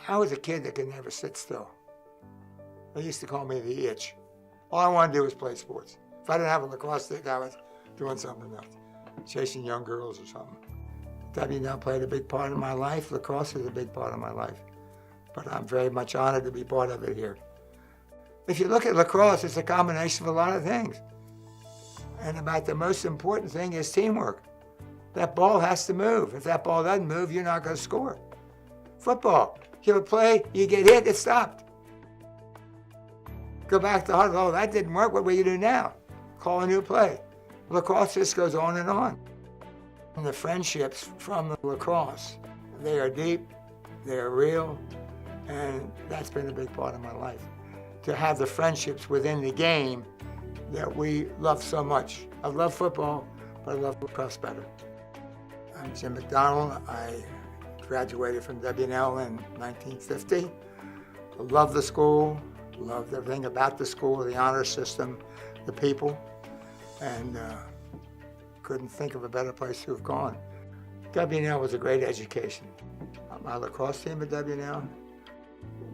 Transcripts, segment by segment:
I was a kid that could never sit still. They used to call me the itch. All I wanted to do was play sports. If I didn't have a lacrosse stick, I was doing something else, chasing young girls or something. WNL played a big part of my life. Lacrosse is a big part of my life. But I'm very much honored to be part of it here. If you look at lacrosse, it's a combination of a lot of things. And about the most important thing is teamwork. That ball has to move. If that ball doesn't move, you're not going to score. Football, you have a play, you get hit, it stopped. Go back to huddle, oh, that didn't work, what will you do now? Call a new play. Lacrosse just goes on and on. And the friendships from the lacrosse, they are deep, they are real, and that's been a big part of my life. To have the friendships within the game that we love so much. I love football, but I love lacrosse better. I'm Jim McDonald. I graduated from WNL in 1950. I love the school, loved everything about the school, the honor system, the people, and couldn't think of a better place to have gone. WNL was a great education. My lacrosse team at WNL,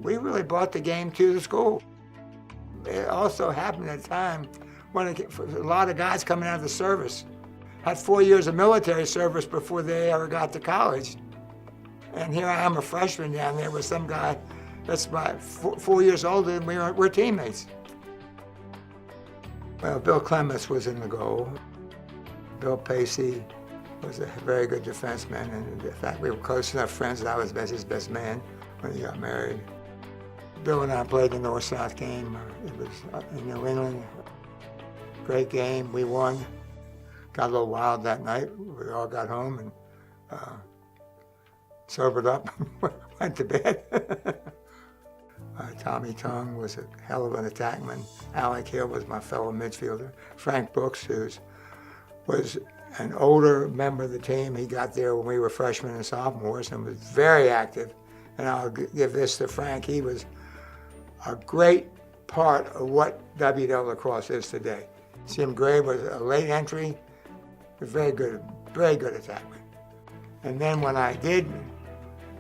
we really brought the game to the school. It also happened at a time when a lot of guys coming out of the service had 4 years of military service before they ever got to college. And here I am, a freshman down there with some guy that's about 4 years older than we're teammates. Well, Bill Clements was in the goal. Bill Pacey was a very good defenseman, and in fact, we were close enough friends that I was his best man when he got married. Bill and I played the North-South game. It was in New England. Great game, we won. Got a little wild that night. We all got home and sobered up, went to bed. Tommy Tongue was a hell of an attackman. Alec Hill was my fellow midfielder. Frank Brooks, who was an older member of the team. He got there when we were freshmen and sophomores and was very active. And I'll give this to Frank. He was a great part of what WNL lacrosse is today. Jim Gray was a late entry, was very good attackman. And then when I did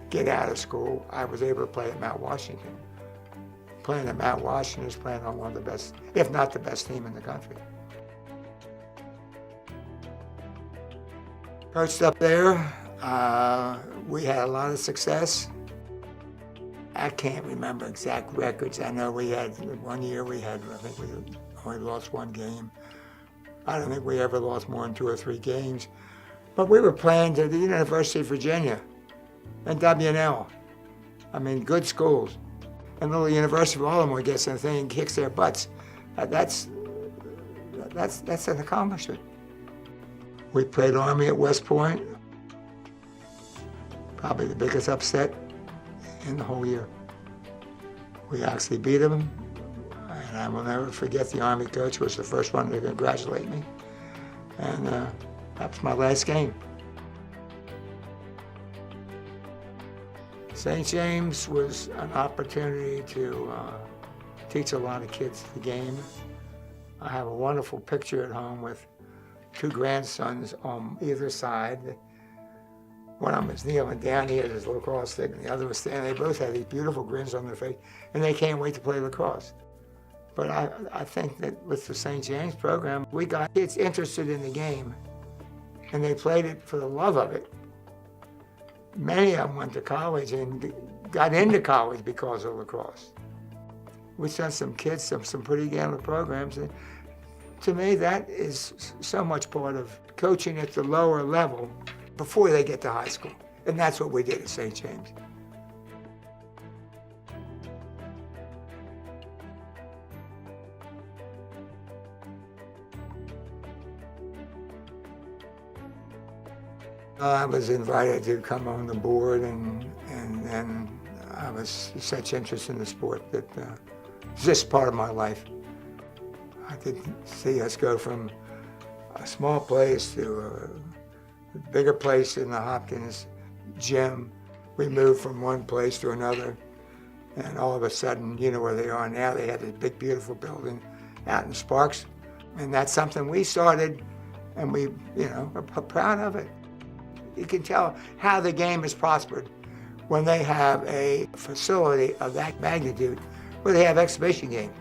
get out of school, I was able to play at Mount Washington. Playing at Mount Washington is playing on one of the best, if not the best team in the country. Coached up there, we had a lot of success. I can't remember exact records. I know we had, one year I think we only lost one game. I don't think we ever lost more than 2 or 3 games. But we were playing to the University of Virginia and WNL. I mean, good schools. And little University of Baltimore gets in the thing and kicks their butts. That's an accomplishment. We played Army at West Point. Probably the biggest upset in the whole year. We actually beat them, and I will never forget the Army coach was the first one to congratulate me. And that was my last game. St. James was an opportunity to teach a lot of kids the game. I have a wonderful picture at home with 2 grandsons on either side. One of them was kneeling down, he had his lacrosse stick, and the other was standing. They both had these beautiful grins on their face, and they can't wait to play lacrosse. But I think that with the St. James program, we got kids interested in the game, and they played it for the love of it. Many of them went to college and got into college because of lacrosse. We sent some kids some pretty gambling programs, and to me that is so much part of coaching at the lower level before they get to high school. And that's what we did at St. James. I was invited to come on the board, and I was such interest in the sport that it's just part of my life. I didn't see us go from a small place to a bigger place in the Hopkins gym. We moved from one place to another, and all of a sudden, you know where they are now. They have this big, beautiful building out in Sparks, and that's something we started, and we, are proud of it. You can tell how the game has prospered when they have a facility of that magnitude where they have exhibition games.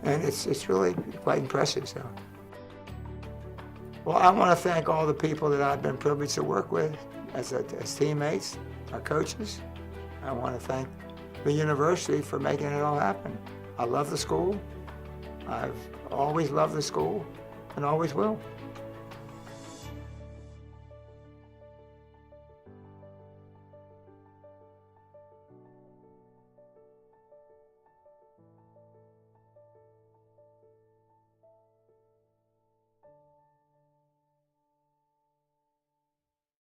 And it's really quite impressive. So, well, I want to thank all the people that I've been privileged to work with as teammates, our coaches. I want to thank the university for making it all happen. I love the school. I've always loved the school and always will.